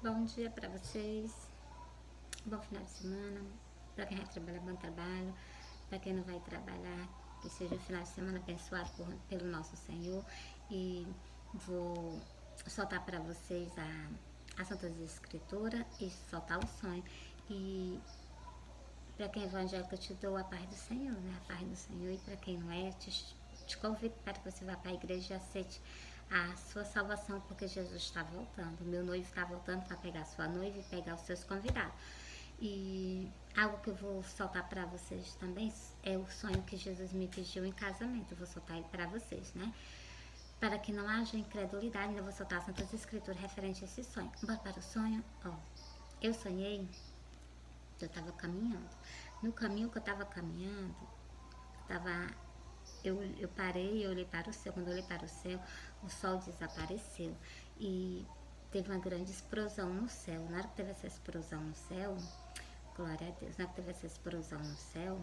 Bom dia para vocês, bom final de semana, para quem vai trabalhar, bom trabalho, para quem não vai trabalhar, que seja um final de semana abençoado pelo nosso Senhor. E vou soltar para vocês a Santa Escritura e soltar o sonho. E para quem é evangélico, eu te dou a paz do Senhor, né? A paz do Senhor. E para quem não é, te convido para que você vá para a igreja e aceite a sua salvação, porque Jesus está voltando. O meu noivo está voltando para pegar a sua noiva e pegar os seus convidados. E algo que eu vou soltar para vocês também é o sonho que Jesus me pediu em casamento. Eu vou soltar ele para vocês, né? Para que não haja incredulidade, eu vou soltar as Santas Escrituras referente a esse sonho. Bora para o sonho? Ó, eu sonhei que eu estava caminhando. No caminho que eu estava caminhando, eu parei e olhei para o céu. Quando eu olhei para o céu, o sol desapareceu e teve uma grande explosão no céu. Na hora que teve essa explosão no céu, glória a Deus, na hora que teve essa explosão no céu,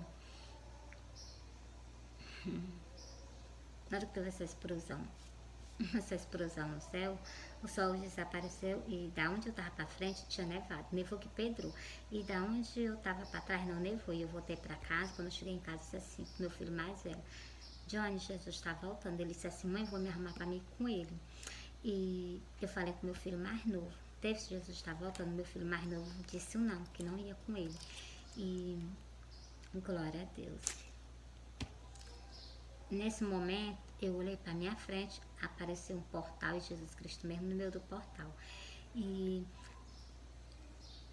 na hora que teve essa explosão no céu, o sol desapareceu e da onde eu tava para frente tinha nevado, nevou que pedrou. E da onde eu tava para trás não nevou. E eu voltei para casa. Quando eu cheguei em casa, disse assim, meu filho mais velho, Johnny, Jesus está voltando. Ele disse assim, mãe, vou me arrumar para mim ir com ele. E eu falei com meu filho mais novo, David, Jesus está voltando. Meu filho mais novo disse não, que não ia com ele. E glória a Deus. Nesse momento, eu olhei para minha frente, apareceu um portal e Jesus Cristo mesmo no meio do portal. E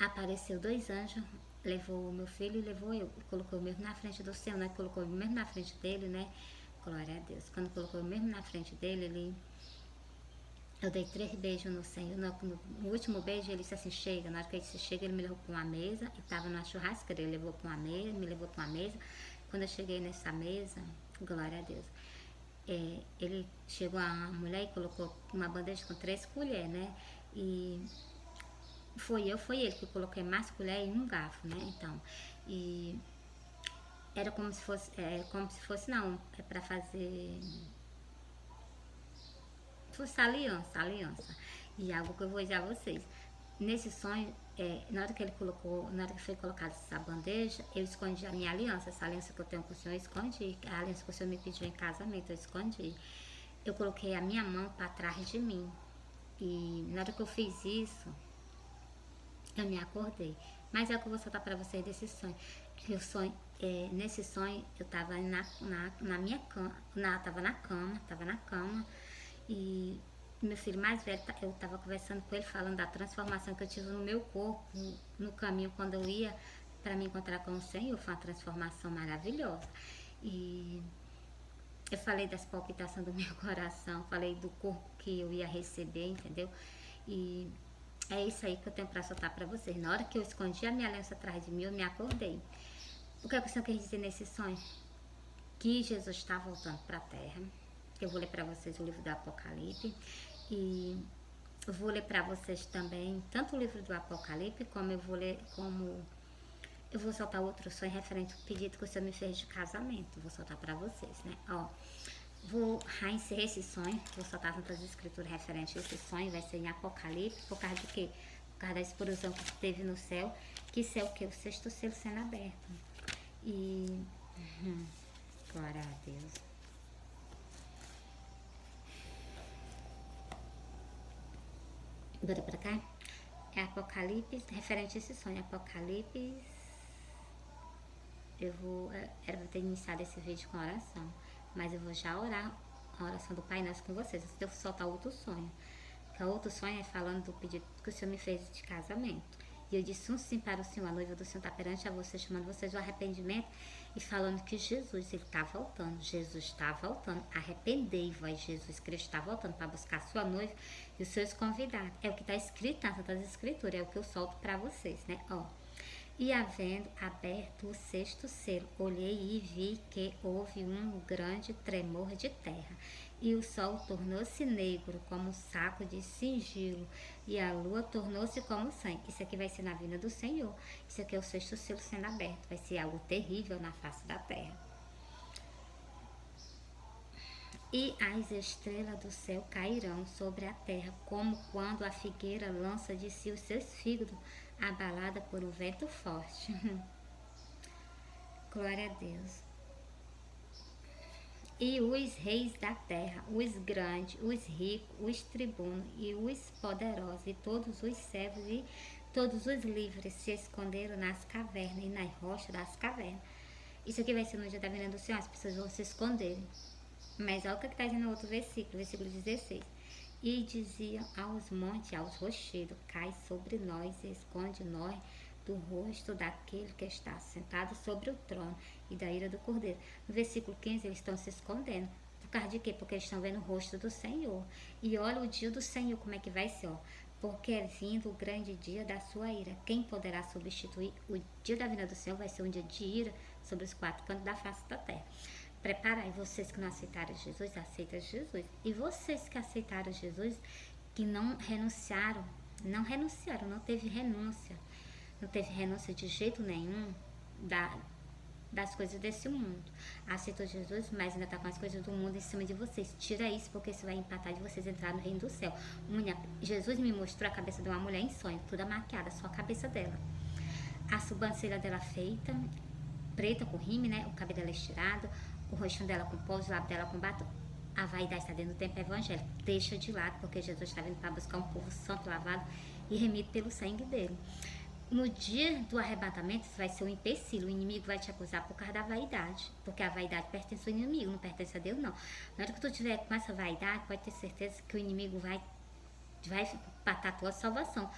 apareceu 2 anjos, levou o meu filho e levou eu. Colocou o mesmo na frente do Senhor, né? Colocou o mesmo na frente dele, né? Glória a Deus. Quando colocou o mesmo na frente dele, eu dei 3 beijos no Senhor. No último beijo, ele disse assim, chega. Na hora que ele disse chega, ele me levou para uma mesa. E estava na churrasqueira, ele levou para uma mesa, me levou para uma mesa. Quando eu cheguei nessa mesa, glória a Deus, ele chegou a mulher e colocou uma bandeja com 3 colheres, né? E foi ele que coloquei mais colher e um garfo, né? Então, e era como se fosse não, é para fazer, fosse aliança. E algo que eu vou dizer a vocês, nesse sonho, na hora que foi colocada essa bandeja, eu escondi a minha aliança, essa aliança que eu tenho com o Senhor, eu escondi, a aliança que o Senhor me pediu em casamento, eu escondi. Eu coloquei a minha mão para trás de mim. E na hora que eu fiz isso, eu me acordei. Mas é o que eu vou soltar para vocês desse sonho. Nesse sonho, eu tava na minha cama, tava na cama, e meu filho mais velho, eu tava conversando com ele, falando da transformação que eu tive no meu corpo, no caminho quando eu ia para me encontrar com o Senhor. Foi uma transformação maravilhosa. E eu falei das palpitações do meu coração, falei do corpo que eu ia receber, entendeu? E é isso aí que eu tenho para soltar para vocês. Na hora que eu escondi a minha aliança atrás de mim, eu me acordei. O que a Senhor quer dizer nesse sonho? Que Jesus está voltando para a terra. Eu vou ler para vocês o livro do Apocalipse. E eu vou ler para vocês também, tanto o livro do Apocalipse, como eu vou soltar outro sonho referente ao pedido que o Senhor me fez de casamento. Vou soltar para vocês, né? Ó, vou encerrar esse sonho, vou soltar tantas escrituras referentes a esse sonho, vai ser em Apocalipse, por causa do quê? Por causa da explosão que teve no céu, que céu que é o 6º selo sendo aberto. E glória a Deus. Bora pra cá? É Apocalipse, referente a esse sonho, Apocalipse. Eu vou ter iniciado esse vídeo com oração, mas eu vou já orar a oração do Pai Nosso com vocês, antes de eu soltar outro sonho. Que o outro sonho é falando do pedido que o Senhor me fez de casamento. E eu disse sim para o Senhor, a noiva do Senhor está perante a vocês, chamando vocês ao arrependimento e falando que Jesus, ele está voltando. Jesus está voltando. Arrependei-vos, Jesus Cristo está voltando para buscar a sua noiva e os seus convidados. É o que está escrito nas Santas Escrituras, é o que eu solto para vocês, né? Ó. E havendo aberto o 6º selo, olhei e vi que houve um grande tremor de terra, e o sol tornou-se negro como um saco de sigilo, e a lua tornou-se como sangue. Isso aqui vai ser na vinda do Senhor. Isso aqui é o 6º selo sendo aberto. Vai ser algo terrível na face da terra. E as estrelas do céu cairão sobre a terra, como quando a figueira lança de si os seus figos, abalada por um vento forte. Glória a Deus. E os reis da terra, os grandes, os ricos, os tribunos e os poderosos, e todos os servos e todos os livres se esconderam nas cavernas e nas rochas das cavernas. Isso aqui vai ser no dia da vinda do Senhor, as pessoas vão se esconderem. Mas olha o que está dizendo no outro versículo, versículo 16. E diziam aos montes, aos rochedos, cai sobre nós e esconde nós do rosto daquele que está sentado sobre o trono e da ira do Cordeiro. No versículo 15, eles estão se escondendo. Por causa de quê? Porque eles estão vendo o rosto do Senhor. E olha o dia do Senhor, como é que vai ser, ó. Porque é vindo o grande dia da sua ira. Quem poderá substituir? O dia da vinda do Senhor vai ser um dia de ira sobre os quatro cantos da face da terra. Preparai vocês que não aceitaram Jesus, aceitam Jesus. E vocês que aceitaram Jesus, que não renunciaram, não teve renúncia. Não teve renúncia de jeito nenhum das coisas desse mundo. Aceitou Jesus, mas ainda está com as coisas do mundo em cima de vocês. Tira isso, porque isso vai empatar de vocês entrar no reino do céu. Jesus me mostrou a cabeça de uma mulher em sonho, toda maquiada, só a cabeça dela. A sobrancelha dela feita, preta com rime, né? O cabelo dela estirado, o rostinho dela com pó, os lábios dela com batom. A vaidade está dentro do tempo evangélico. Deixa de lado, porque Jesus está vindo para buscar um povo santo, lavado e remido pelo sangue dele. No dia do arrebatamento, isso vai ser um empecilho. O inimigo vai te acusar por causa da vaidade. Porque a vaidade pertence ao inimigo, não pertence a Deus, não. Na hora que tu tiver com essa vaidade, pode ter certeza que o inimigo vai patar a tua salvação.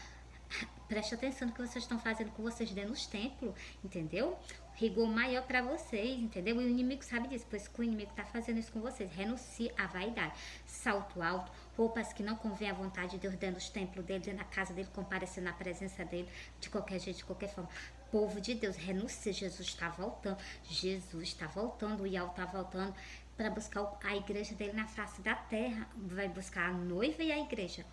Preste atenção no que vocês estão fazendo com vocês dentro dos templos, entendeu? Rigor maior para vocês, entendeu? E o inimigo sabe disso, pois que o inimigo está fazendo isso com vocês. Renuncie à vaidade. Salto alto, roupas que não convêm à vontade de Deus dentro dos templos dele, dentro da casa dele, comparecendo na presença dele, de qualquer jeito, de qualquer forma. Povo de Deus, renuncie. Jesus está voltando. Jesus está voltando, o Iau está voltando para buscar a igreja dele na face da terra. Vai buscar a noiva e a igreja.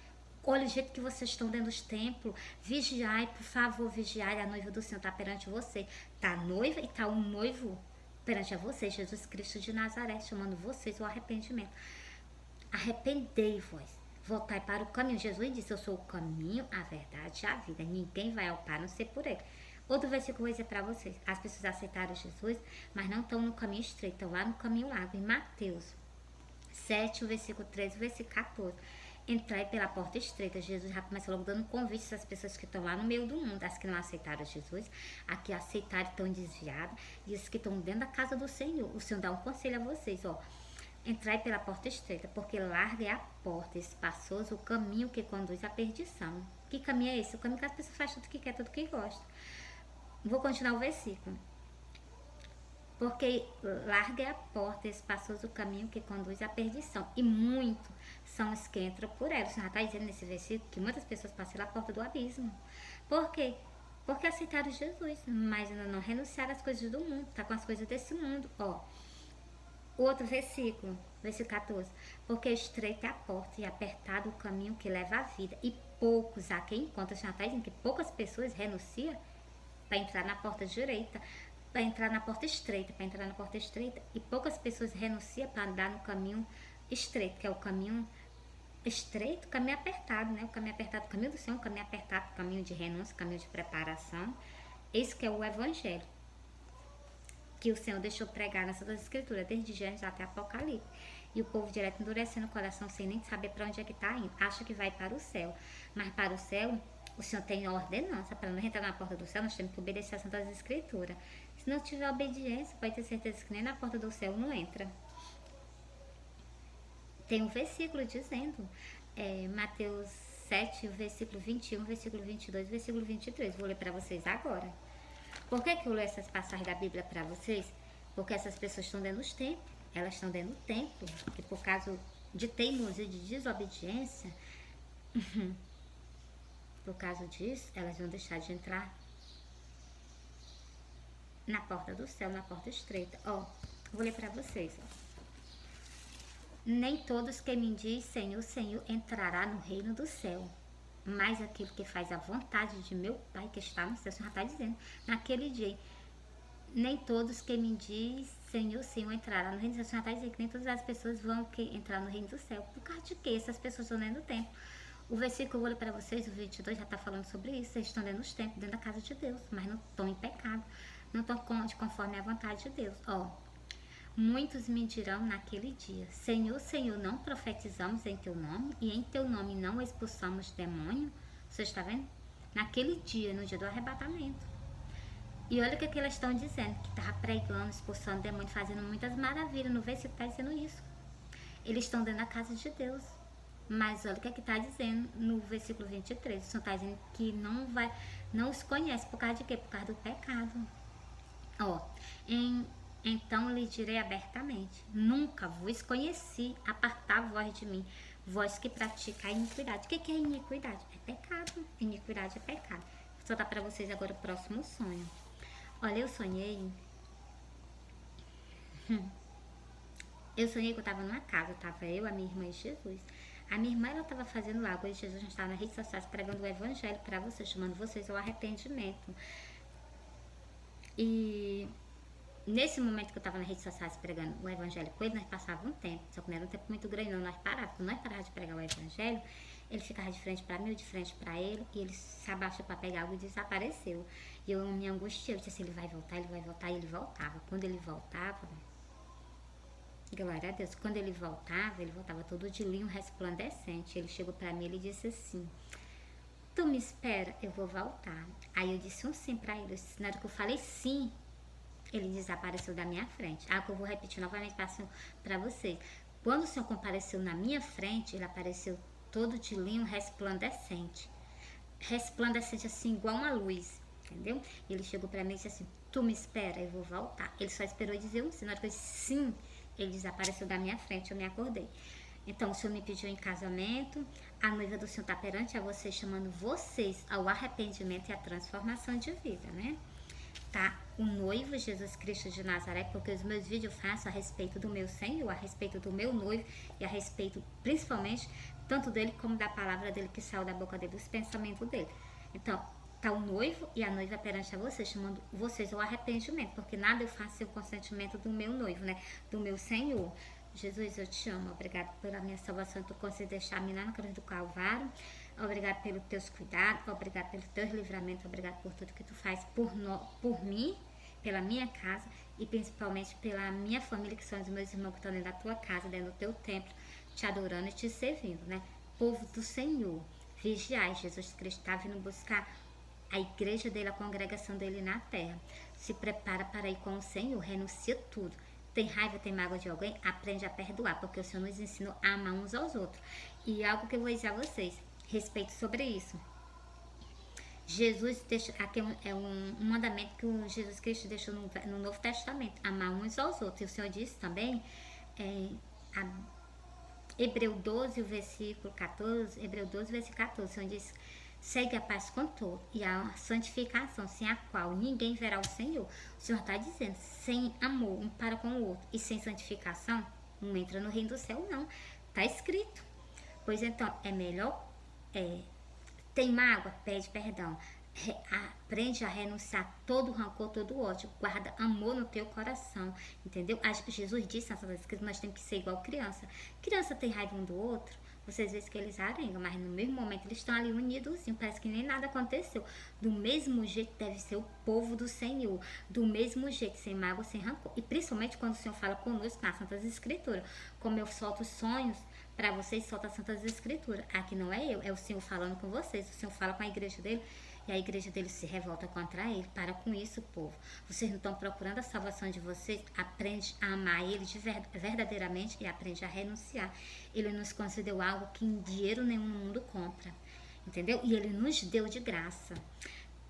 Olha o jeito que vocês estão dentro dos templos. Vigiai, por favor, vigiai. A noiva do Senhor está perante você. Está a noiva e está um noivo perante a vocês. Jesus Cristo de Nazaré, chamando vocês ao arrependimento. Arrependei-vos. Voltai para o caminho. Jesus disse, eu sou o caminho, a verdade e a vida. Ninguém vai ao Pai, a não ser por ele. Outro versículo vou dizer para vocês. As pessoas aceitaram Jesus, mas não estão no caminho estreito. Estão lá no caminho largo. Em Mateus 7, o versículo 13, o versículo 14. Entrai pela porta estreita. Jesus já começa logo dando convite às pessoas que estão lá no meio do mundo, as que não aceitaram Jesus, as que aceitaram estão desviadas, e as que estão dentro da casa do Senhor. O Senhor dá um conselho a vocês, ó. Entrai pela porta estreita, porque larga é a porta, espaçoso o caminho que conduz à perdição. Que caminho é esse? O caminho que as pessoas fazem tudo que quer, tudo que gosta. Vou continuar o versículo. Porque larga é a porta, espaçoso o caminho que conduz à perdição. E muito são os que entram por ela. O Senhor está dizendo nesse versículo que muitas pessoas passam pela porta do abismo. Por quê? Porque aceitaram Jesus, mas ainda não renunciaram às coisas do mundo. Está com as coisas desse mundo. Ó, outro versículo, versículo 14. Porque estreita é a porta e apertado o caminho que leva à vida. E poucos há quem encontra. O Senhor está dizendo que poucas pessoas renunciam para entrar na porta direita, para entrar na porta estreita, e poucas pessoas renunciam para andar no caminho estreito, que é o caminho estreito, o caminho apertado, né? O caminho apertado, o caminho do Senhor, o caminho apertado, o caminho de renúncia, o caminho de preparação. Esse que é o evangelho que o Senhor deixou pregar nessas duas escrituras, desde Gênesis até Apocalipse. E o povo direto endurecendo o coração sem nem saber para onde é que está indo. Acha que vai para o céu, mas para o céu o Senhor tem ordenança. Para não entrar na porta do céu, nós temos que obedecer às Santas Escrituras. Se não tiver obediência, pode ter certeza que nem na porta do céu não entra. Tem um versículo dizendo, Mateus 7, versículo 21, versículo 22, versículo 23. Vou ler para vocês agora. Por que eu leio essas passagens da Bíblia para vocês? Porque essas pessoas estão dentro dos templos. Elas estão dentro do templo. E por causa de teimosia e de desobediência, por causa disso, elas vão deixar de entrar na porta do céu, na porta estreita. Ó, vou ler para vocês. Ó. Nem todos que me diz Senhor, Senhor entrará no reino do céu, mas aquele que faz a vontade de meu Pai que está no céu. O Senhor está dizendo, naquele dia, nem todos que me diz Senhor, Senhor, entrará no reino do céu. O Senhor está dizendo que nem todas as pessoas vão entrar no reino do céu. Por causa de quê? Essas pessoas estão dentro do templo. O versículo que eu vou ler para vocês, o 22, já está falando sobre isso. Eles estão dentro dos templos, dentro da casa de Deus, mas não estão em pecado. Não estão conforme a vontade de Deus. Ó, muitos me dirão naquele dia: Senhor, Senhor, não profetizamos em teu nome e em teu nome não expulsamos demônio? Você está vendo? Naquele dia, no dia do arrebatamento. E olha o que eles estão dizendo, que estava pregando, expulsando demônio, fazendo muitas maravilhas. No versículo está dizendo isso. Eles estão dentro da casa de Deus. Mas olha o que está dizendo no versículo 23. O Senhor está dizendo que não os conhece. Por causa de quê? Por causa do pecado. Ó, então lhe direi abertamente: nunca vos conheci, apartar vós de mim, vós que praticais a iniquidade. O que é iniquidade? É pecado. Iniquidade é pecado. Vou soltar para vocês agora o próximo sonho. Olha, eu sonhei que eu estava numa casa, estava eu, a minha irmã e Jesus. A minha irmã, ela estava fazendo algo, e Jesus já estava nas redes sociais pregando o evangelho para vocês, chamando vocês ao arrependimento. E nesse momento que eu estava nas redes sociais pregando o evangelho com ele, nós passávamos um tempo, só que não era um tempo muito grande não, nós parávamos. Quando nós parávamos de pregar o evangelho, ele ficava de frente para mim, eu de frente para ele, e ele se abaixou para pegar algo e desapareceu. E eu me angustiei, eu disse assim, ele vai voltar, e ele voltava. Quando ele voltava, glória a Deus, quando ele voltava todo de linho resplandecente. Ele chegou para mim e disse assim: tu me espera, eu vou voltar. Aí eu disse um sim para ele. Na hora que eu falei sim, ele desapareceu da minha frente. Ah, que eu vou repetir novamente para vocês. Quando o Senhor compareceu na minha frente, ele apareceu todo de linho resplandecente. Resplandecente assim, igual uma luz, entendeu? E ele chegou para mim e disse assim: tu me espera, eu vou voltar. Ele só esperou dizer um sim. Na hora que eu disse sim, ele desapareceu da minha frente, eu me acordei. Então, o Senhor me pediu em casamento, a noiva do Senhor está perante a vocês, chamando vocês ao arrependimento e à transformação de vida, né? Tá? O noivo Jesus Cristo de Nazaré, porque os meus vídeos eu faço a respeito do meu Senhor, a respeito do meu noivo e a respeito, principalmente, tanto dele como da palavra dele que saiu da boca dele, dos pensamentos dele. Então, tá o noivo e a noiva perante a vocês, chamando vocês ao arrependimento, porque nada eu faço sem o consentimento do meu noivo, né? Do meu Senhor. Jesus, eu te amo. Obrigado pela minha salvação, tu consegues deixar-me lá na cruz do Calvário. Obrigado pelos teus cuidados, obrigado pelo teu livramento, obrigado por tudo que tu faz por mim, pela minha casa e principalmente pela minha família, que são os meus irmãos que estão dentro da tua casa, dentro do teu templo, te adorando e te servindo, né? Povo do Senhor, vigiai, Jesus Cristo está vindo buscar a igreja dele, a congregação dele na terra. Se prepara para ir com o Senhor, renuncia tudo. Tem raiva, tem mágoa de alguém? Aprende a perdoar, porque o Senhor nos ensinou a amar uns aos outros. E algo que eu vou dizer a vocês, respeito sobre isso. Jesus deixa, aqui é um mandamento que o Jesus Cristo deixou no Novo Testamento, amar uns aos outros. E o Senhor disse também, Hebreu 12, o versículo 14, Hebreu 12, versículo 14, o Senhor diz: segue a paz com todo e a santificação, sem a qual ninguém verá o Senhor. O Senhor está dizendo, sem amor um para com o outro e sem santificação, não entra no reino do céu, não. Está escrito. Pois então, é melhor, tem mágoa, pede perdão. Aprende a renunciar todo rancor, todo ódio. Guarda amor no teu coração, entendeu? Jesus disse nas Sagradas Escrituras, nós temos que ser igual criança. Criança tem raiva um do outro, vocês veem que eles arengam, mas no mesmo momento eles estão ali unidos, parece que nem nada aconteceu. Do mesmo jeito deve ser o povo do Senhor, do mesmo jeito, sem mágoa, sem rancor. E principalmente quando o Senhor fala conosco nas Santas Escrituras, como eu solto os sonhos para vocês, solta as Santas Escrituras. Aqui não é eu, é o Senhor falando com vocês. O Senhor fala com a igreja dele e a igreja dele se revolta contra ele. Para com isso, povo. Vocês não estão procurando a salvação de vocês? Aprende a amar ele verdadeiramente e aprende a renunciar. Ele nos concedeu algo que em dinheiro nenhum no mundo compra, entendeu? E ele nos deu de graça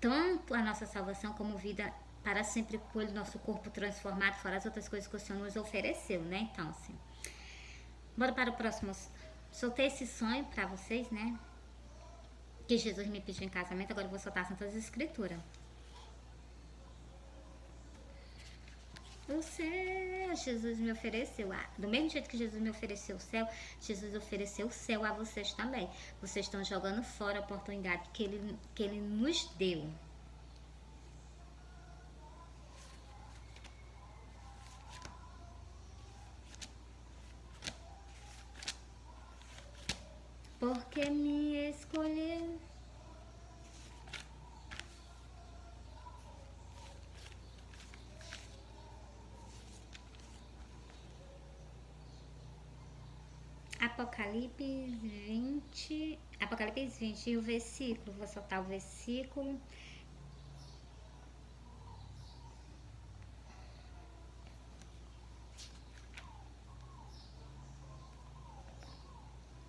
tanto a nossa salvação como vida para sempre com ele, nosso corpo transformado, fora as outras coisas que o Senhor nos ofereceu, né? Então, assim, bora para o próximo. Soltei esse sonho para vocês, né? Que Jesus me pediu em casamento, agora eu vou soltar as Santas Escrituras. O céu, Jesus me ofereceu. Do mesmo jeito que Jesus me ofereceu o céu, Jesus ofereceu o céu a vocês também. Vocês estão jogando fora a oportunidade que ele nos deu. Apocalipse 20 e o versículo, vou soltar o versículo.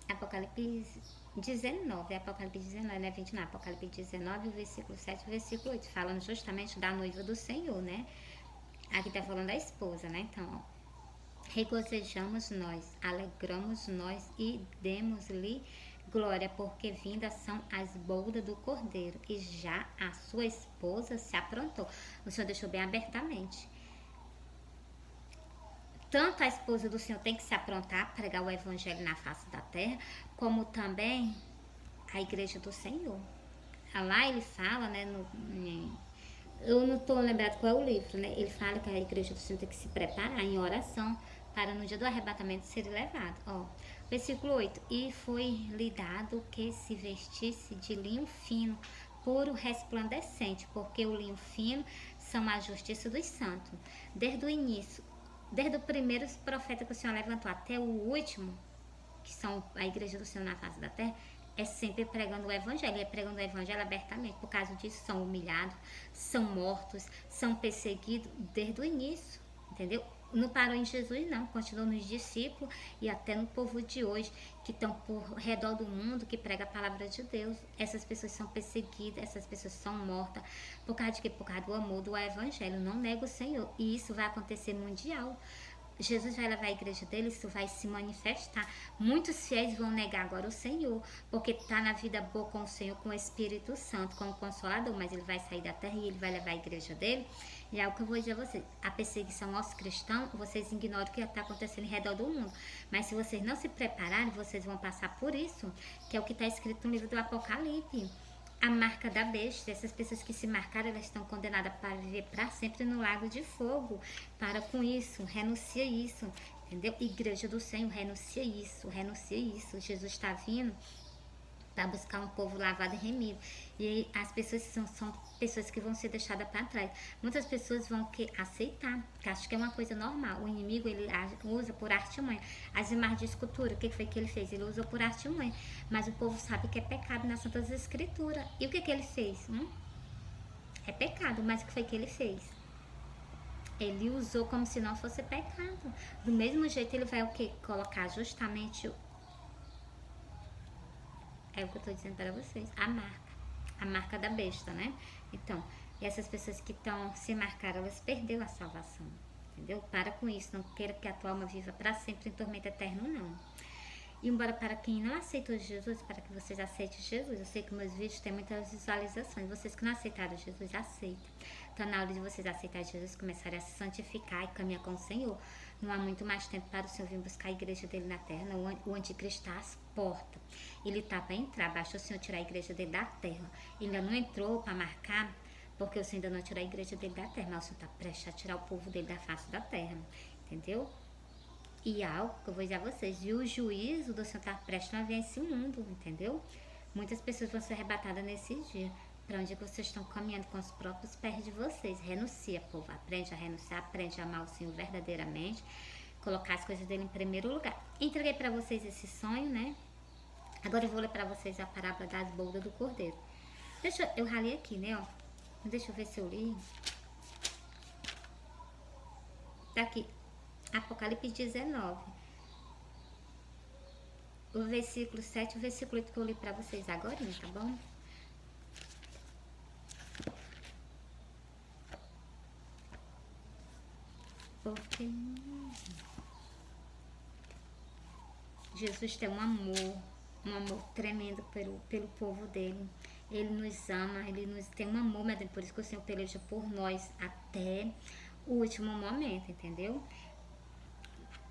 Apocalipse 19, Apocalipse 19, não é 20 não, Apocalipse 19, o versículo 7 e o versículo 8, falando justamente da noiva do Senhor, né? Aqui tá falando da esposa, né? Então, ó, regozijamos nós, alegramos nós e demos-lhe glória, porque vindas são as bodas do Cordeiro, e já a sua esposa se aprontou. O Senhor deixou bem abertamente. Tanto a esposa do Senhor tem que se aprontar, pregar o evangelho na face da terra, como também a igreja do Senhor. Lá ele fala, né, eu não estou lembrado qual é o livro, né? Ele fala que a igreja do Senhor tem que se preparar em oração para no dia do arrebatamento ser levado. Ó, versículo 8. E foi-lhe dado que se vestisse de linho fino, puro, resplandecente, porque o linho fino são a justiça dos santos. Desde o início, desde o primeiro profeta que o Senhor levantou até o último, que são a igreja do Senhor na face da terra, é sempre pregando o evangelho, é pregando o evangelho abertamente. Por causa disso, são humilhados, são mortos, são perseguidos desde o início, entendeu? Não parou em Jesus, não, continuou nos discípulos e até no povo de hoje, que estão por redor do mundo, que prega a palavra de Deus. Essas pessoas são perseguidas, essas pessoas são mortas, por causa de quê? Por causa do amor do evangelho, não nega o Senhor. E isso vai acontecer mundial. Jesus vai levar a igreja dele, isso vai se manifestar. Muitos fiéis vão negar agora o Senhor, porque está na vida boa com o Senhor, com o Espírito Santo, com o Consolador, mas ele vai sair da terra e ele vai levar a igreja dele. E é o que eu vou dizer a vocês, a perseguição aos cristãos, vocês ignoram o que está acontecendo em redor do mundo. Mas se vocês não se prepararem, vocês vão passar por isso, que é o que está escrito no livro do Apocalipse. A marca da besta, essas pessoas que se marcaram, elas estão condenadas para viver para sempre no lago de fogo. Para com isso, renuncia isso, entendeu? Igreja do Senhor, renuncia isso, renuncia isso. Jesus está vindo para buscar um povo lavado e remido. E as pessoas são pessoas que vão ser deixadas para trás. Muitas pessoas vão aceitar, que acham que é uma coisa normal. O inimigo, ele usa por artimanha. As imagens de escultura, o que foi que ele fez? Ele usou por artimanha. Mas o povo sabe que é pecado nas Santas Escrituras. E o que ele fez? É pecado, mas o que foi que ele fez? Ele usou como se não fosse pecado. Do mesmo jeito, ele vai o quê? Colocar justamente é o que eu tô dizendo para vocês, a marca da besta, né? Então, e essas pessoas que estão se marcaram, elas perderam a salvação, entendeu? Para com isso, não queira que a tua alma viva para sempre em tormento eterno, não. E embora para quem não aceitou Jesus, para que vocês aceitem Jesus, eu sei que meus vídeos têm muitas visualizações, vocês que não aceitaram Jesus, aceitem. Então, na hora de vocês aceitarem Jesus, começarem a se santificar e caminhar com o Senhor, não há muito mais tempo para o Senhor vir buscar a igreja dele na terra. Não, o anticristo está às portas. Ele está para entrar, basta o Senhor tirar a igreja dele da terra. Ele ainda não entrou para marcar, porque o Senhor ainda não tirou a igreja dele da terra, mas o Senhor está prestes a tirar o povo dele da face da terra, entendeu? E algo que eu vou dizer a vocês, e o juízo do Senhor está prestes a vir a esse mundo, entendeu? Muitas pessoas vão ser arrebatadas nesse dia. Para onde vocês estão caminhando com os próprios pés de vocês. Renuncia, povo. Aprende a renunciar, aprende a amar o Senhor verdadeiramente. Colocar as coisas dele em primeiro lugar. Entreguei para vocês esse sonho, né? Agora eu vou ler para vocês a parábola das bodas do Cordeiro. Eu ralei aqui, né, ó. Deixa eu ver se eu li. Tá aqui. Apocalipse 19. O versículo 7 e o versículo 8 que eu li para vocês agora, tá bom? Porque Jesus tem um amor tremendo pelo povo dele. Ele nos ama, ele nos tem um amor, mas é por isso que o Senhor peleja por nós até o último momento, entendeu?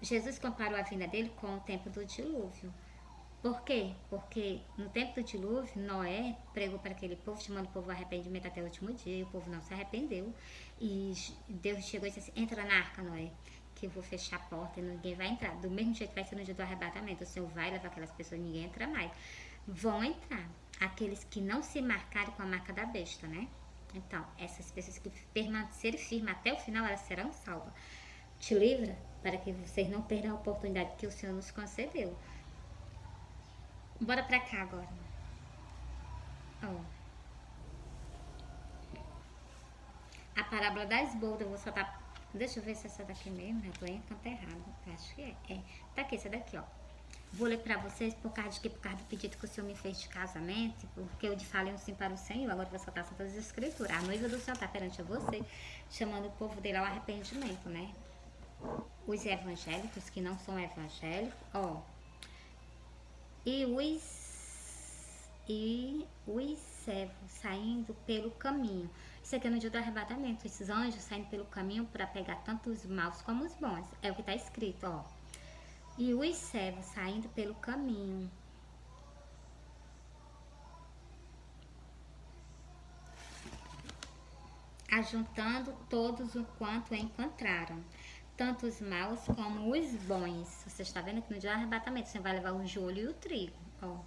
Jesus comparou a vinda dele com o tempo do dilúvio. Por quê? Porque no tempo do dilúvio, Noé pregou para aquele povo, chamando o povo ao arrependimento até o último dia, e o povo não se arrependeu. E Deus chegou e disse assim, entra na arca, Noé, que eu vou fechar a porta e ninguém vai entrar. Do mesmo jeito vai ser no dia do arrebatamento, o Senhor vai levar aquelas pessoas, ninguém entra mais. Vão entrar aqueles que não se marcarem com a marca da besta, né? Então, essas pessoas que permanecerem firmes até o final, elas serão salvas. Te livra para que vocês não percam a oportunidade que o Senhor nos concedeu. Bora pra cá agora. Ó. A parábola das bodas, eu vou soltar. Deixa eu ver se é essa daqui mesmo. Eu tô em canto errado. Acho que é. É. Tá aqui, essa daqui, ó. Vou ler pra vocês por causa de que? Por causa do pedido que o Senhor me fez de casamento, porque eu falei um sim para o Senhor, agora vou soltar todas as escrituras. A noiva do Senhor tá perante você, chamando o povo dele ao arrependimento, né? Os evangélicos que não são evangélicos, ó. E os servos saindo pelo caminho. Isso aqui é no dia do arrebatamento. Esses anjos saindo pelo caminho para pegar tanto os maus como os bons. É o que está escrito, ó. E os servos saindo pelo caminho. Ajuntando todos o quanto encontraram. Tanto os maus como os bons. Você está vendo que no dia do arrebatamento você vai levar o joio e o trigo, ó.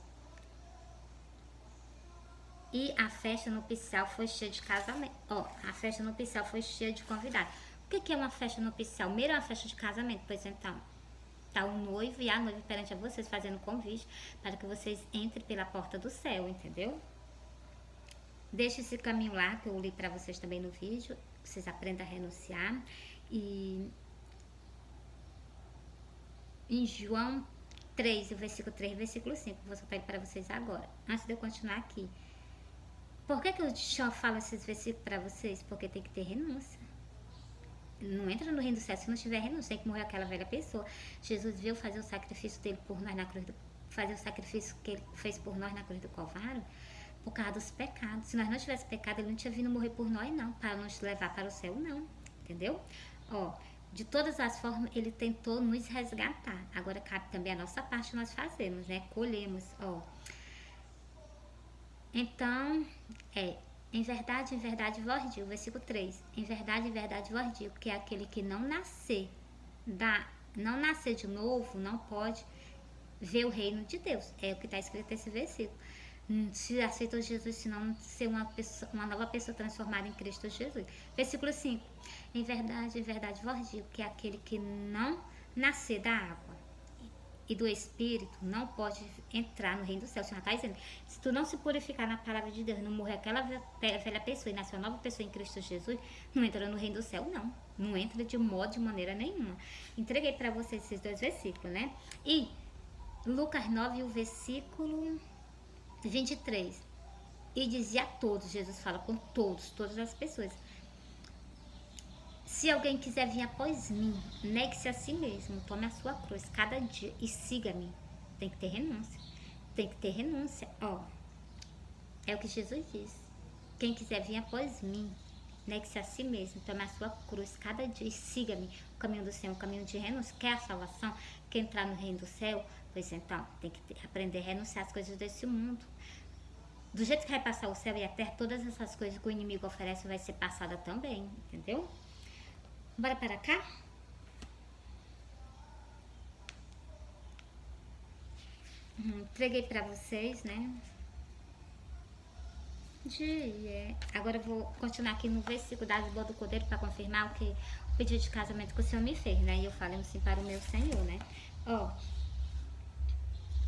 E a festa nupcial foi cheia de casamento. Ó, a festa nupcial foi cheia de convidados. O que é uma festa nupcial? Primeiro é uma festa de casamento. Pois então, tá o noivo e a noiva perante a vocês fazendo convite para que vocês entrem pela porta do céu, entendeu? Deixa esse caminho lá, que eu li para vocês também no vídeo. Vocês aprendam a renunciar. E em João 3, o versículo 3, versículo 5, vou soltar ele para vocês agora. Antes de eu continuar aqui. Por que eu só falo esses versículos para vocês? Porque tem que ter renúncia. Não entra no reino do céu se não tiver renúncia. Tem que morrer aquela velha pessoa. Jesus veio fazer o sacrifício dele por nós na cruz fazer o sacrifício que ele fez por nós na cruz do Calvário por causa dos pecados. Se nós não tivéssemos pecado, ele não tinha vindo morrer por nós, não. Para nos levar para o céu, não. Entendeu? Ó, de todas as formas, ele tentou nos resgatar. Agora cabe também a nossa parte nós fazemos, né? Colhemos, ó. Então, em verdade vos digo, versículo 3. Em verdade vos digo, que é aquele que não nascer de novo, não pode ver o reino de Deus. É o que está escrito nesse versículo. Se aceitou Jesus, se não ser uma nova pessoa transformada em Cristo Jesus. Versículo 5. Em verdade vos digo, que é aquele que não nascer da água e do Espírito não pode entrar no reino do céu. O Senhor está dizendo, se tu não se purificar na palavra de Deus, não morrer aquela velha pessoa e nascer uma nova pessoa em Cristo Jesus, não entra no reino do céu, não. Não entra de maneira nenhuma. Entreguei para vocês esses dois versículos, né? E Lucas 9, o versículo 23. E dizia a todos, Jesus fala com todas as pessoas. Se alguém quiser vir após mim, negue-se a si mesmo, tome a sua cruz cada dia e siga-me. Tem que ter renúncia. Tem que ter renúncia, ó. É o que Jesus diz. Quem quiser vir após mim, negue-se a si mesmo, tome a sua cruz cada dia e siga-me. O caminho do Senhor, o caminho de renúncia. Quer a salvação? Quer entrar no reino do céu? Pois então, tem que aprender a renunciar às coisas desse mundo. Do jeito que vai passar o céu e a terra, todas essas coisas que o inimigo oferece vai ser passada também, entendeu? Bora para cá? Entreguei para vocês, né? Agora eu vou continuar aqui no versículo das bodas do Cordeiro para confirmar o pedido de casamento que o Senhor me fez, né? E eu falei assim para o meu Senhor, né? Ó,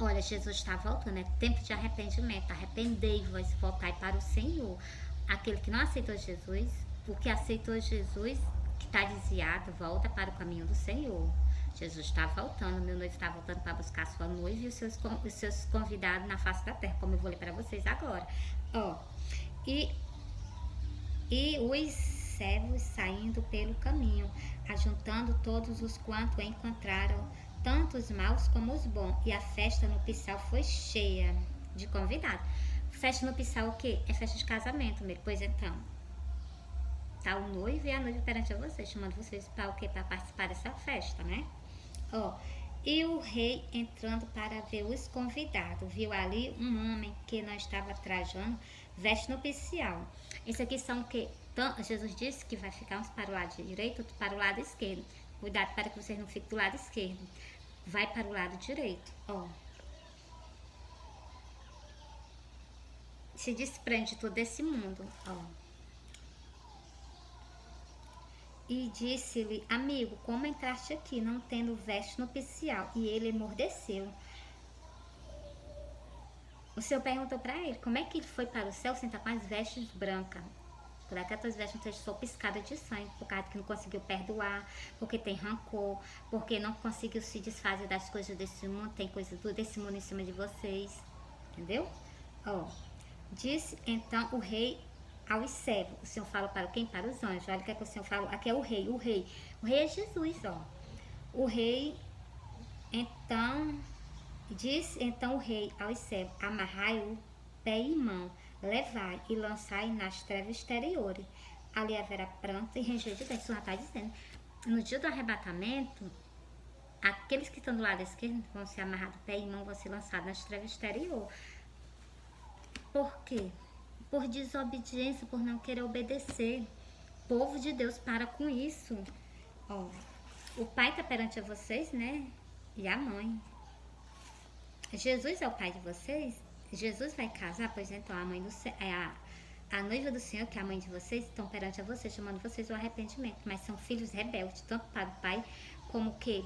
olha, Jesus está voltando, é tempo de arrependimento. Arrependei-vos, voltai para o Senhor. Aquele que não aceitou Jesus, o que aceitou Jesus, que está desviado, volta para o caminho do Senhor. Jesus está voltando, meu noivo está voltando para buscar sua noiva e os seus convidados na face da terra, como eu vou ler para vocês agora. Ó, e os servos saindo pelo caminho, ajuntando todos os quanto encontraram, tanto os maus como os bons, e a festa nupcial foi cheia de convidados. Festa nupcial o quê? É festa de casamento mesmo. Pois então, tá o noivo e a noiva perante a vocês, chamando vocês para o quê? Para participar dessa festa, né? Ó, e o rei entrando para ver os convidados, viu ali um homem que não estava trajando veste nupcial. Esse aqui são o quê? Jesus disse que vai ficar uns para o lado direito, outros para o lado esquerdo. Cuidado para que vocês não fiquem do lado esquerdo. Vai para o lado direito, ó. Se desprende de todo esse mundo, ó. E disse-lhe, amigo, como entraste aqui, não tendo veste nupcial? E ele emudeceu. O Senhor perguntou para ele como é que ele foi para o céu sem estar com as vestes brancas. Por que as tuas vestes não são piscadas de sangue, por causa que não conseguiu perdoar, porque tem rancor, porque não conseguiu se desfazer das coisas desse mundo, tem coisa desse mundo em cima de vocês. Entendeu? Ó, disse então o rei aos servos. O Senhor fala para quem? Para os anjos. Olha o que é que o Senhor fala. Aqui é o rei, o rei. O rei é Jesus, ó. O rei, então, disse então o rei aos servos: amarrai o pé e mão, levai e lançai nas trevas exteriores. Ali haverá pranto e ranger de dentes. O Senhor está dizendo. No dia do arrebatamento, aqueles que estão do lado esquerdo vão ser amarrados pé e mão, vão ser lançados nas trevas exteriores. Por quê? Por desobediência, por não querer obedecer. O povo de Deus, para com isso. Ó, o pai está perante a vocês, né? E a mãe. Jesus é o pai de vocês? Jesus vai casar? Pois então, a mãe do a noiva do Senhor, que é a mãe de vocês, estão perante a vocês, chamando vocês ao arrependimento. Mas são filhos rebeldes, tanto para o pai como que?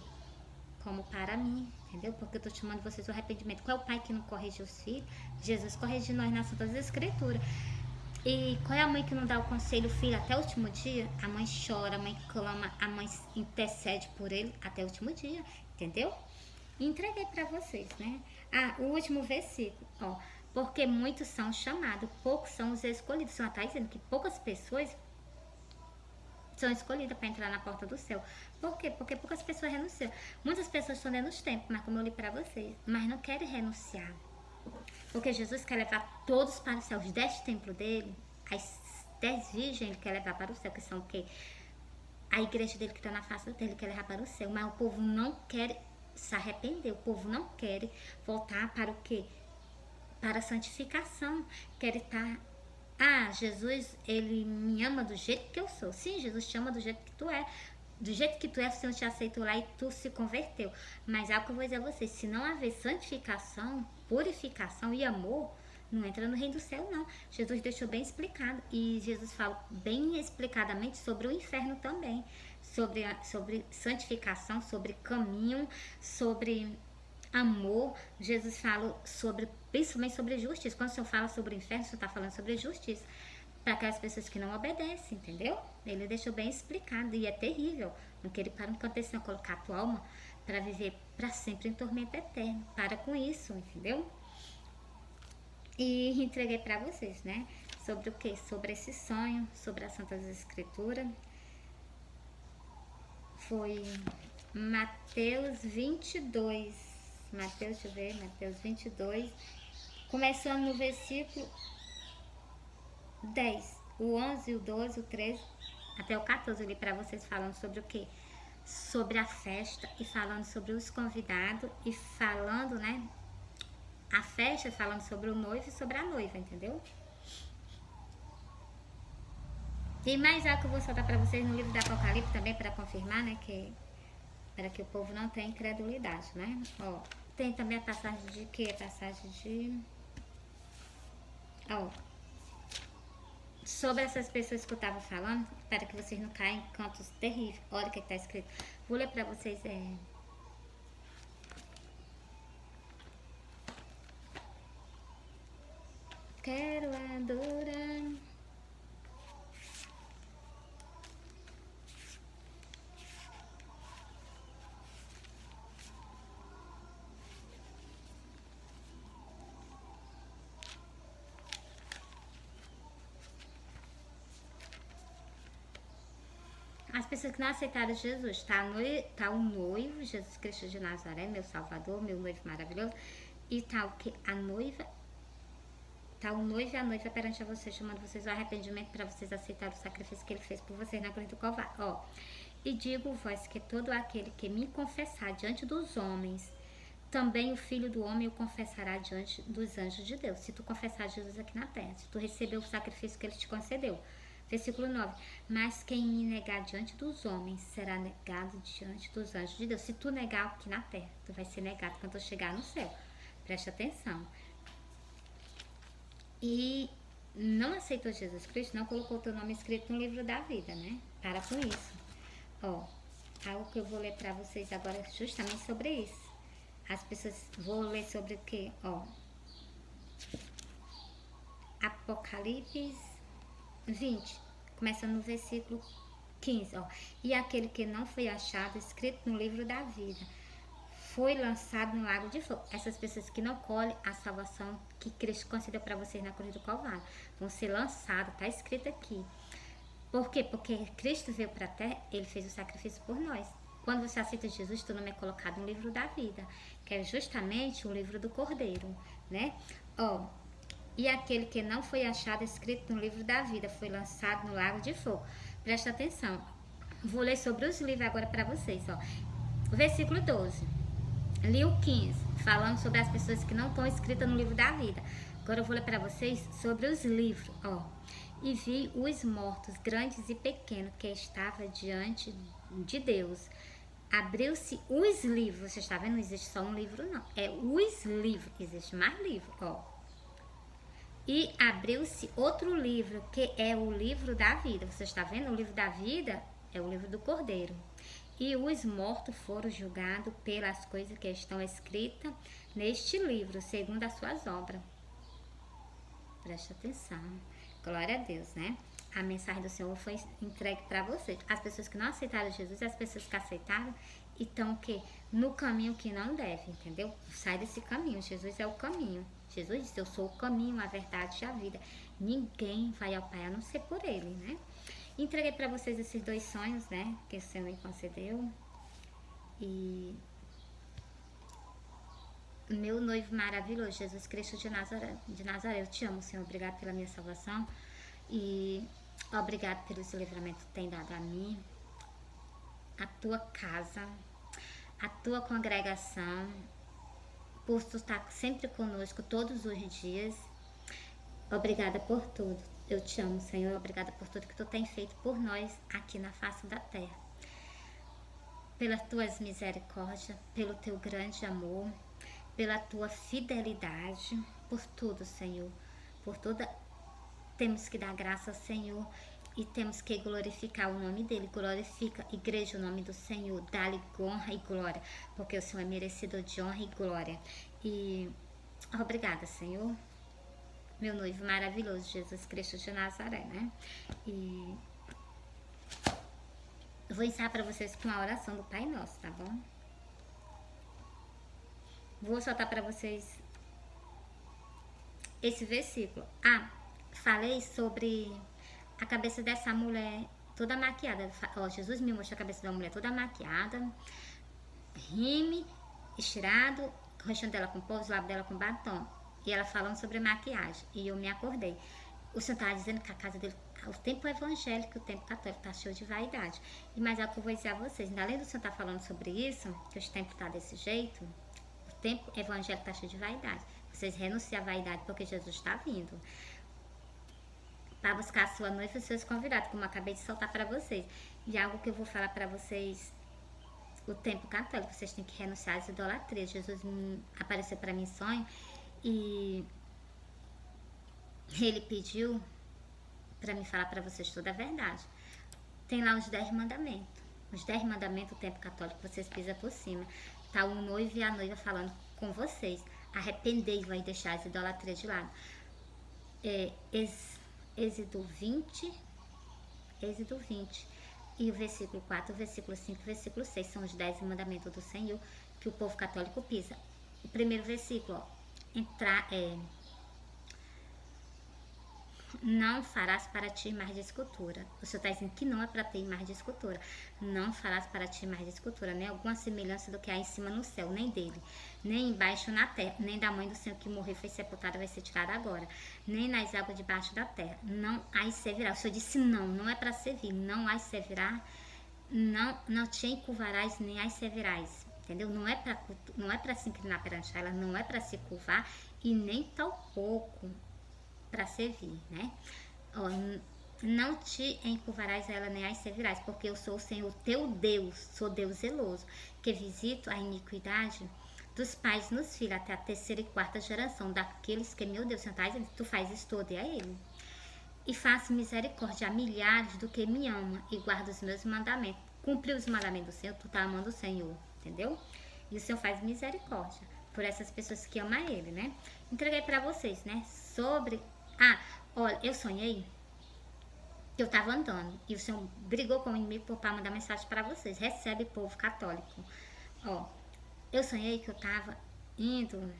Como para mim, entendeu? Porque eu estou chamando vocês ao arrependimento. Qual é o pai que não corrige os filhos? Jesus corrige nós nas Santas Escrituras. E qual é a mãe que não dá o conselho, filho, até o último dia? A mãe chora, a mãe clama, a mãe intercede por ele até o último dia, entendeu? E entreguei para vocês, né? Ah, o último versículo, ó. Porque muitos são chamados, poucos são os escolhidos. O Senhor está dizendo que poucas pessoas são escolhidas para entrar na porta do céu. Por quê? Porque poucas pessoas renunciam. Muitas pessoas estão dentro dos tempos, mas como eu li para vocês, mas não querem renunciar. Porque Jesus quer levar todos para o céu. Os 10 templos dele, as 10 virgens, ele quer levar para o céu, que são o quê? A igreja dele que está na face dele quer levar para o céu. Mas o povo não quer se arrepender. O povo não quer voltar para o quê? Para a santificação. Quer estar... Ah, Jesus, ele me ama do jeito que eu sou. Sim, Jesus te ama do jeito que tu é. Do jeito que tu é, o Senhor te aceitou lá e tu se converteu. Mas algo que eu vou dizer a vocês, se não haver santificação, purificação e amor, não entra no reino do céu, não. Jesus deixou bem explicado. E Jesus fala bem explicadamente sobre o inferno também. Sobre santificação, sobre caminho, sobre amor. Jesus fala principalmente sobre justiça. Quando o Senhor fala sobre o inferno, o Senhor está falando sobre justiça. Para aquelas pessoas que não obedecem, entendeu? Ele deixou bem explicado e é terrível. Não querer para um acontecer, não colocar a tua alma para viver para sempre em tormento eterno. Para com isso, entendeu? E entreguei para vocês, né? Sobre o que? Sobre esse sonho, sobre as Santas Escrituras. Foi Mateus 22. Mateus, deixa eu ver, Mateus 22. Começando no versículo 10, o 11, o 12, o 13, até o 14 eu li para vocês falando sobre o quê? Sobre a festa e falando sobre os convidados e falando, né? A festa falando sobre o noivo e sobre a noiva, entendeu? E mais algo que eu vou soltar para vocês no livro do Apocalipse também para confirmar, né? Para que o povo não tenha incredulidade, né? Ó, tem também a passagem de quê? A passagem de... Ó, sobre essas pessoas que eu estava falando, para que vocês não caem em cantos terríveis. Olha o que está escrito. Vou ler para vocês. Quero adorar. As pessoas que não aceitaram Jesus, tá o noivo, Jesus Cristo de Nazaré, meu Salvador, meu noivo maravilhoso, e tá o que? A noiva, tá o noivo e a noiva perante a vocês, chamando vocês ao arrependimento para vocês aceitarem o sacrifício que ele fez por vocês na cruz do Calvário. Ó, e digo-vos que todo aquele que me confessar diante dos homens, também o Filho do Homem o confessará diante dos anjos de Deus. Se tu confessar Jesus aqui na terra, se tu receber o sacrifício que ele te concedeu. Versículo 9. Mas quem me negar diante dos homens será negado diante dos anjos de Deus. Se tu negar aqui na terra, tu vai ser negado quando tu chegar no céu. Preste atenção. E não aceitou Jesus Cristo, não colocou teu nome escrito no livro da vida, né? Para com isso. Ó, algo que eu vou ler para vocês agora é justamente sobre isso. As pessoas, vou ler sobre o quê? Ó, Apocalipse 20, começa no versículo 15, ó. E aquele que não foi achado escrito no livro da vida foi lançado no lago de fogo. Essas pessoas que não colhem a salvação que Cristo concedeu para vocês na cruz do Calvário vão ser lançados, tá escrito aqui. Por quê? Porque Cristo veio para a terra, ele fez o sacrifício por nós. Quando você aceita Jesus, teu nome é colocado no livro da vida, que é justamente o livro do Cordeiro, né? Ó, e aquele que não foi achado escrito no livro da vida foi lançado no lago de fogo. Presta atenção. Vou ler sobre os livros agora para vocês, ó. Versículo 12. Li o 15, falando sobre as pessoas que não estão escritas no livro da vida. Agora eu vou ler para vocês sobre os livros, ó. E vi os mortos, grandes e pequenos, que estavam diante de Deus. Abriu-se os livros. Você está vendo? Não existe só um livro, não. É os livros. Existe mais livro, ó. E abriu-se outro livro, que é o livro da vida. Você está vendo? O livro da vida é o livro do Cordeiro. E os mortos foram julgados pelas coisas que estão escritas neste livro, segundo as suas obras. Presta atenção. Glória a Deus, né? A mensagem do Senhor foi entregue para vocês. As pessoas que não aceitaram Jesus, as pessoas que aceitaram, e estão que no caminho que não deve, entendeu? Sai desse caminho. Jesus é o caminho. Jesus disse: eu sou o caminho, a verdade e a vida. Ninguém vai ao Pai a não ser por Ele, né? Entreguei para vocês esses 2 sonhos, né? Que o Senhor me concedeu. E meu noivo maravilhoso, Jesus Cristo de Nazaré, eu te amo, Senhor. Obrigado pela minha salvação. E obrigado pelos livramentos que tem dado a mim, a tua casa, a tua congregação, por tu estar sempre conosco todos os dias. Obrigada por tudo. Eu te amo, Senhor. Obrigada por tudo que tu tem feito por nós aqui na face da terra. Pelas tuas misericórdias, pelo teu grande amor, pela tua fidelidade, por tudo, Senhor. Por toda. Temos que dar graça ao Senhor e temos que glorificar o nome dele. Glorifica, igreja, o nome do Senhor. Dá-lhe honra e glória, porque o Senhor é merecedor de honra e glória. E obrigada, Senhor. Meu noivo maravilhoso, Jesus Cristo de Nazaré, né? E eu vou ensinar para vocês com a oração do Pai Nosso, tá bom? Vou soltar para vocês esse versículo. Falei sobre a cabeça dessa mulher toda maquiada. Ó, Jesus me mostrou a cabeça da mulher toda maquiada, rime, estirado, o rosto dela com pó, os lábios dela com batom. E ela falando sobre maquiagem. E eu me acordei. O Senhor estava dizendo que a casa dele, o tempo evangélico, o tempo católico, está cheio de vaidade. E mais é o que eu vou dizer a vocês. Além do Senhor estar falando sobre isso, que o tempo está desse jeito, o tempo evangélico está cheio de vaidade. Vocês renunciam à vaidade porque Jesus está vindo para buscar a sua noiva e os seus convidados, como eu acabei de soltar para vocês. E algo que eu vou falar para vocês, o tempo católico, vocês têm que renunciar às idolatrias. Jesus apareceu para mim em sonho e ele pediu para me falar para vocês toda a verdade. Tem lá os 10 mandamentos. Os 10 mandamentos do tempo católico, vocês pisam por cima. Tá o noivo e a noiva falando com vocês. Arrependei-vos e deixar as idolatrias de lado. Êxodo 20. E o versículo 4, o versículo 5 e o versículo 6 são os 10 mandamentos do Senhor que o povo católico pisa. O primeiro versículo, ó, não farás para ti imagem de escultura. O Senhor está dizendo que não é para ter imagem de escultura. Não farás para ti imagem de escultura, nem alguma semelhança do que há em cima no céu, nem dele, nem embaixo na terra, nem da mãe do Senhor que morreu, foi sepultada, vai ser tirada agora, nem nas águas debaixo da terra. Não há servirá. O Senhor disse não é para servir. Não há servirá, não te encurvarás, nem há servirás. Entendeu? Não é para se inclinar perante ela, não é para se curvar e nem tampouco para servir, né? Ó, não te encurvarás a ela nem as servirás, porque eu sou o Senhor teu Deus, sou Deus zeloso, que visito a iniquidade dos pais nos filhos até a 3ª e 4ª geração daqueles que, meu Deus, tu faz isso todo, e a ele. E faço misericórdia a milhares do que me ama e guarda os meus mandamentos. Cumprir os mandamentos do Senhor, tu tá amando o Senhor, entendeu? E o Senhor faz misericórdia. por essas pessoas que amam ele, né? Entreguei pra vocês, né? Sobre... olha, eu sonhei que eu tava andando e o Senhor brigou com o inimigo para mandar mensagem para vocês. Recebe, povo católico. Ó, eu sonhei que eu tava indo...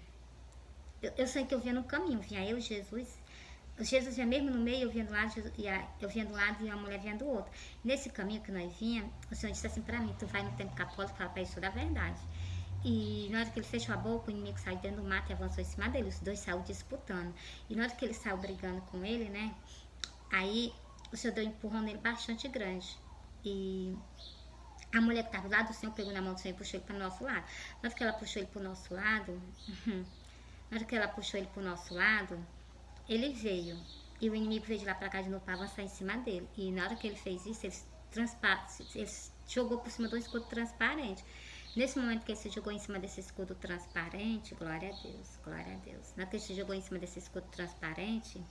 Eu sonhei que eu vinha no caminho, vinha eu, Jesus... Jesus vinha mesmo no meio, eu vinha do lado, eu vinha do lado e a mulher vinha do outro. Nesse caminho que nós vinha, o Senhor disse assim pra mim, tu vai no templo católico, fala pra ele toda a verdade. E na hora que ele fechou a boca, o inimigo saiu dentro do mato e avançou em cima dele, os dois saíram disputando. E na hora que ele saiu brigando com ele, né, aí o Senhor deu um empurrão nele bastante grande. E a mulher que estava do lado do Senhor pegou na mão do Senhor e puxou ele para o nosso lado. Na hora que ela puxou ele para o nosso lado, ele veio. E o inimigo veio de lá pra cá de novo pra avançar em cima dele. E na hora que ele fez isso, ele jogou por cima do escudo transparente. Nesse momento que ele se jogou em cima desse escudo transparente, glória a Deus, glória a Deus. Na hora que ele se jogou em cima desse escudo transparente,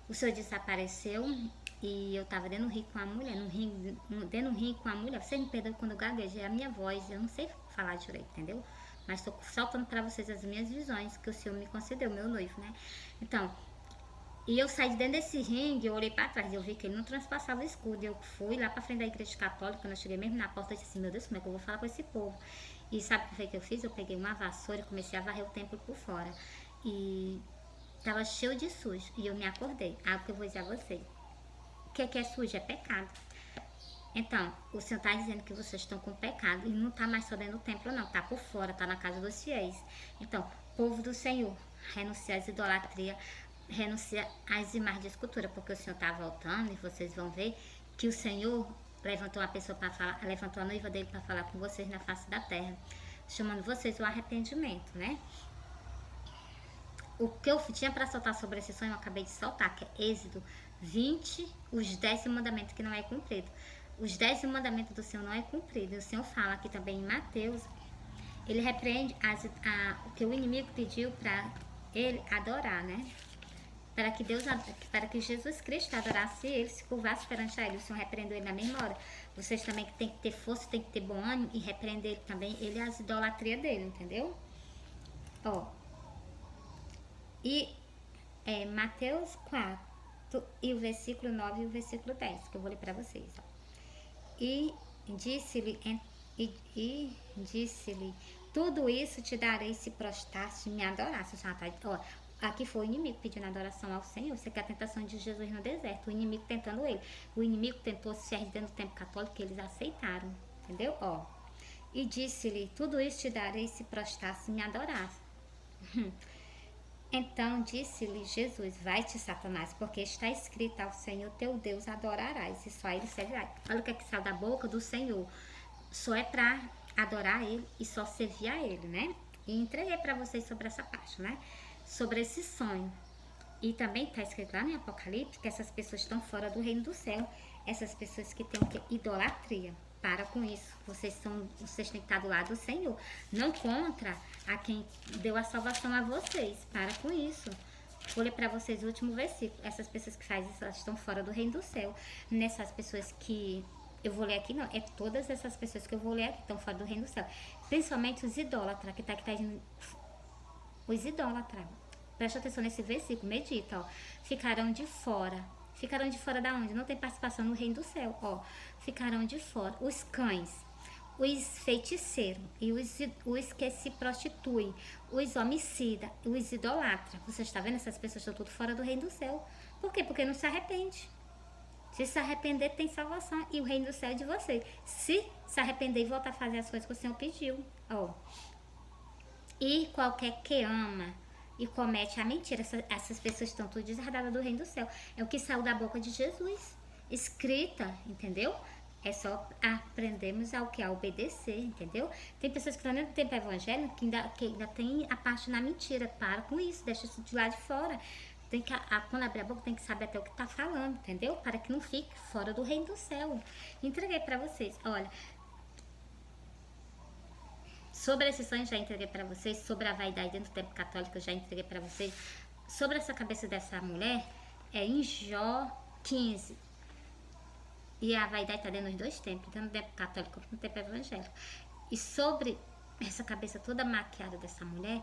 o Senhor desapareceu e eu tava dentro do rio com a mulher, dentro do rio com a mulher. Você me perdoa quando eu gaguejei a minha voz, eu não sei falar direito, entendeu? Mas estou soltando para vocês as minhas visões que o Senhor me concedeu, meu noivo, né? Então, e eu saí de dentro desse ringue, eu olhei para trás, eu vi que ele não transpassava o escudo. Eu fui lá para frente da igreja católica, quando eu cheguei mesmo na porta, eu disse assim, meu Deus, como é que eu vou falar com esse povo? E sabe o que foi que eu fiz? Eu peguei uma vassoura e comecei a varrer o templo por fora. E tava cheio de sujo. E eu me acordei. Algo que eu vou dizer a vocês. O que é sujo? É pecado. Então, o Senhor está dizendo que vocês estão com pecado. E não está mais só dentro do templo, não. Está por fora, está na casa dos fiéis. Então, povo do Senhor, renuncia às idolatrias, renuncia às imagens de escultura, porque o Senhor está voltando e vocês vão ver que o Senhor levantou uma pessoa para falar, levantou a noiva dele para falar com vocês na face da terra, chamando vocês ao arrependimento, né? O que eu tinha para soltar sobre esse sonho, eu acabei de soltar, que é Êxodo 20, os 10 mandamentos que não é cumprido. Os 10 mandamentos do Senhor não é cumprido. O Senhor fala aqui também em Mateus, ele repreende o que o inimigo pediu para ele adorar, né? Para que Jesus Cristo adorasse ele, se curvasse perante a ele. O Senhor repreendeu ele na mesma hora. Vocês também que tem que ter força, tem que ter bom ânimo e repreender ele também, ele as idolatrias dele, entendeu? Ó. E Mateus 4, e o versículo 9 e o versículo 10, que eu vou ler para vocês. Ó. E disse-lhe, tudo isso te darei se prostraste e me adorasse. Ó, aqui foi o inimigo pedindo adoração ao Senhor. Isso aqui é a tentação de Jesus no deserto. O inimigo tentando ele. O inimigo tentou se servir dentro do templo católico que eles aceitaram. Entendeu? Ó. E disse-lhe, tudo isso te darei se prostrasse e me adorasse. Então disse-lhe Jesus, vai-te Satanás, porque está escrito, ao Senhor teu Deus adorarás, e só a ele servirás. Olha o que é que sai da boca do Senhor. Só é para adorar ele e só servir a ele, né? E entreguei para vocês sobre essa parte, né? Sobre esse sonho. E também está escrito lá no Apocalipse que essas pessoas estão fora do reino do céu. Essas pessoas que têm o que? Idolatria. Para com isso. Vocês têm que estar do lado do Senhor. Não contra a quem deu a salvação a vocês. Para com isso. Vou ler para vocês o último versículo. Essas pessoas que fazem isso, elas estão fora do reino do céu. Nessas pessoas que eu vou ler aqui, não. É todas essas pessoas que eu vou ler aqui estão fora do reino do céu. Principalmente os idólatras, que tá dizendo. Os idólatras. Presta atenção nesse versículo, medita, ó. Ficarão de fora. Ficarão de fora da onde? Não tem participação no reino do céu, ó. Ficarão de fora. Os cães, os feiticeiros e os que se prostituem, os homicidas, os idolatras. Você está vendo? Essas pessoas estão tudo fora do reino do céu. Por quê? Porque não se arrepende. Se arrepender, tem salvação. E o reino do céu é de vocês. Se arrepender e voltar a fazer as coisas que o Senhor pediu, ó. E qualquer que ama e comete a mentira, essas pessoas estão tudo desardadas do reino do céu. É o que saiu da boca de Jesus. Escrita, entendeu? É só aprendermos ao que? A obedecer, entendeu? Tem pessoas que estão dentro do tempo evangélico que ainda tem a parte na mentira. Para com isso, deixa isso de lá de fora. Tem que, quando abrir a boca, tem que saber até o que está falando, entendeu? Para que não fique fora do reino do céu. Entreguei para vocês, olha. Sobre esse sonho, já entreguei para vocês. Sobre a vaidade dentro do templo católico, já entreguei para vocês. Sobre essa cabeça dessa mulher, é em Jó 15. E a vaidade está dentro dos dois templos, tanto no templo católico como no templo evangélico. E sobre essa cabeça toda maquiada dessa mulher,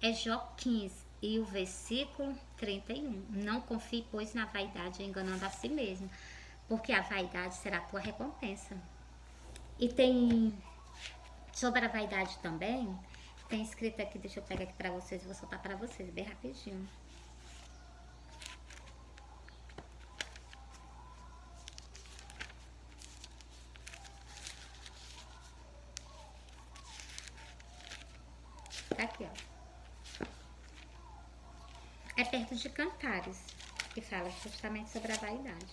é Jó 15 e o versículo 31. Não confie, pois, na vaidade, enganando a si mesmo, porque a vaidade será a tua recompensa. E tem, sobre a vaidade também, tem escrito aqui, deixa eu pegar aqui pra vocês, vou soltar pra vocês bem rapidinho. Tá aqui, ó. É perto de Cantares, que fala justamente sobre a vaidade.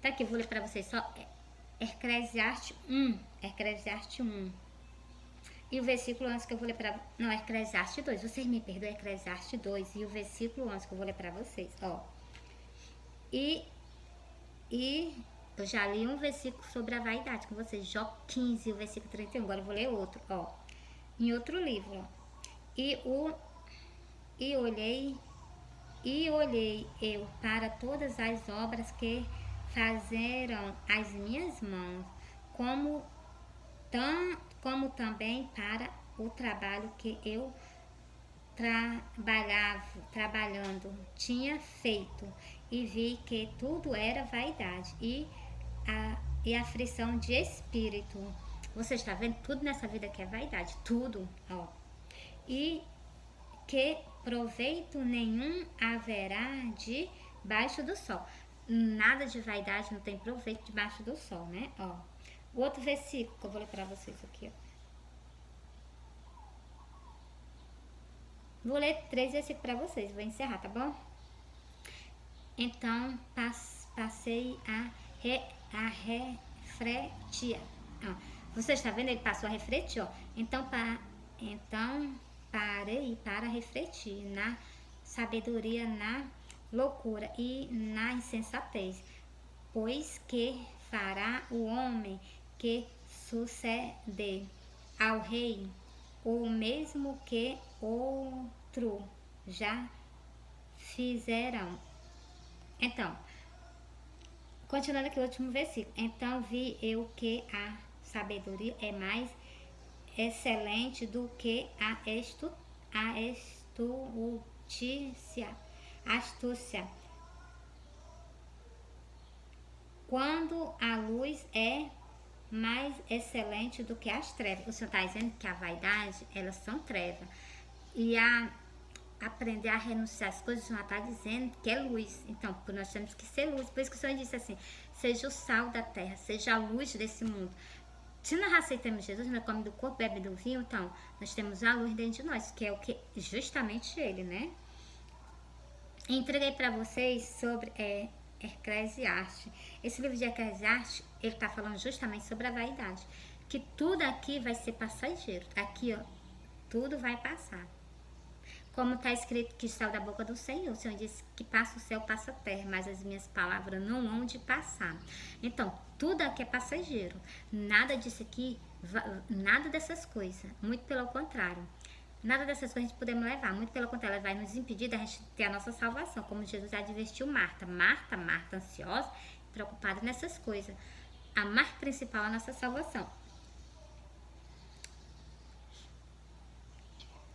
Tá aqui, eu vou ler pra vocês só Eclesiastes 1. Eclesiastes 1. E o versículo 11 que eu vou ler pra... Não, Eclesiastes 2. Vocês me perdoem, Eclesiastes 2. E o versículo 11 que eu vou ler pra vocês, ó. E eu já li um versículo sobre a vaidade com vocês. Jó 15, o versículo 31. Agora eu vou ler outro, ó. Em outro livro, ó. E olhei eu para todas as obras que fizeram as minhas mãos, como também para o trabalho que eu trabalhando tinha feito, e vi que tudo era vaidade e aflição de espírito. Você está vendo? Tudo nessa vida que é vaidade, tudo, ó. E que proveito nenhum haverá debaixo do sol. Nada de vaidade, não tem proveito debaixo do sol, né? Ó. O outro versículo que eu vou ler pra vocês aqui, ó. Vou ler 3 versículos pra vocês, vou encerrar, tá bom? Então, passei a refletir. Ó. Você está vendo? Ele passou a refletir, ó. Então parei para refletir na sabedoria, na loucura e na insensatez, pois que fará o homem que suceder ao rei o mesmo que outro já fizeram. Então, continuando aqui o último versículo. Então vi eu que a sabedoria é mais excelente do que a astúcia. Quando a luz é mais excelente do que as trevas. O Senhor está dizendo que a vaidade, elas são trevas. E aprender a renunciar às coisas, o Senhor está dizendo que é luz. Então, nós temos que ser luz. Por isso que o Senhor disse assim, seja o sal da terra, seja a luz desse mundo. Se nós aceitamos Jesus, nós comemos do corpo, bebe do vinho, então nós temos a luz dentro de nós, que é o que justamente ele, né? Entreguei para vocês sobre Eclesiastes. Esse livro de Eclesiastes, ele está falando justamente sobre a vaidade, que tudo aqui vai ser passageiro. Aqui, ó, tudo vai passar. Como está escrito que saiu da boca do Senhor. O Senhor disse que passa o céu, passa a terra, mas as minhas palavras não hão de passar. Então, tudo aqui é passageiro. Nada disso aqui, nada dessas coisas. Muito pelo contrário. Nada dessas coisas a gente podemos levar. Muito pelo contrário, ela vai nos impedir da gente ter a nossa salvação. Como Jesus advertiu Marta. Marta, ansiosa, preocupada nessas coisas. A marca principal é a nossa salvação.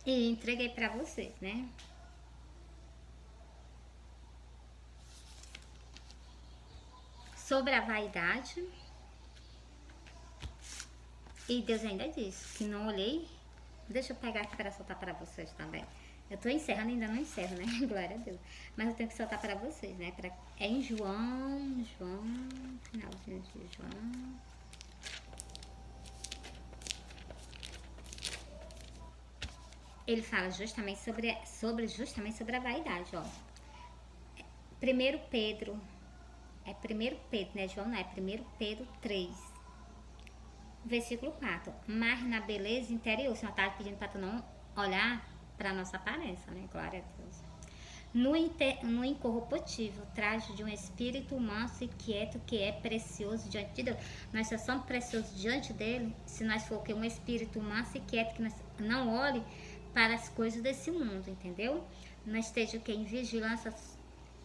E entreguei para vocês, né? Sobre a vaidade. E Deus ainda disse que não olhei. Deixa eu pegar aqui para soltar para vocês também. Eu tô encerrando, ainda não encerro, né? Glória a Deus. Mas eu tenho que soltar para vocês, né? É em João, finalzinho de João. Ele fala justamente sobre a vaidade, ó. 1 Pedro, né, João? Não, é 1 Pedro 3, versículo 4. Mas na beleza interior, o Senhor está pedindo para tu não olhar para a nossa aparência, né? Glória a Deus. No incorruptível traje de um espírito manso e quieto, que é precioso diante de Deus. Nós só somos preciosos diante dele se nós for um espírito manso e quieto, que nós não olhe para as coisas desse mundo, entendeu? Nós estejamos em vigilância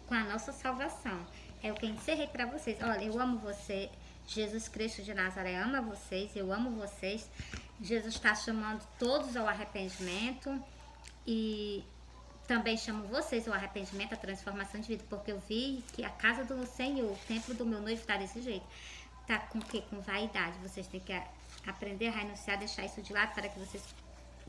com a nossa salvação. É o que eu encerrei para vocês. Olha, eu amo você. Jesus Cristo de Nazaré ama vocês. Eu amo vocês. Jesus está chamando todos ao arrependimento e também chamo vocês ao arrependimento, à transformação de vida, porque eu vi que a casa do Senhor, o templo do meu noivo está desse jeito. Tá com o quê? Com vaidade. Vocês têm que aprender a renunciar, deixar isso de lado para que vocês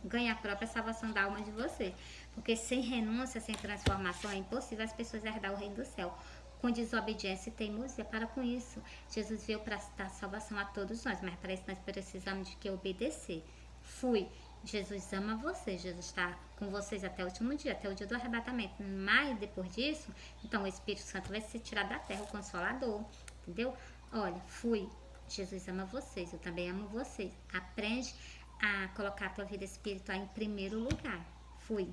ganhem a própria salvação da alma de vocês. Porque sem renúncia, sem transformação, é impossível as pessoas herdar o reino do céu. Com desobediência e teimosia, para com isso. Jesus veio para dar salvação a todos nós, mas para isso nós precisamos de que obedecer. Fui. Jesus ama vocês, Jesus está com vocês até o último dia, até o dia do arrebatamento. Mas depois disso, então o Espírito Santo vai ser tirado da terra, o Consolador, entendeu? Olha, fui. Jesus ama vocês, eu também amo vocês. Aprende a colocar a tua vida espiritual em primeiro lugar. Fui.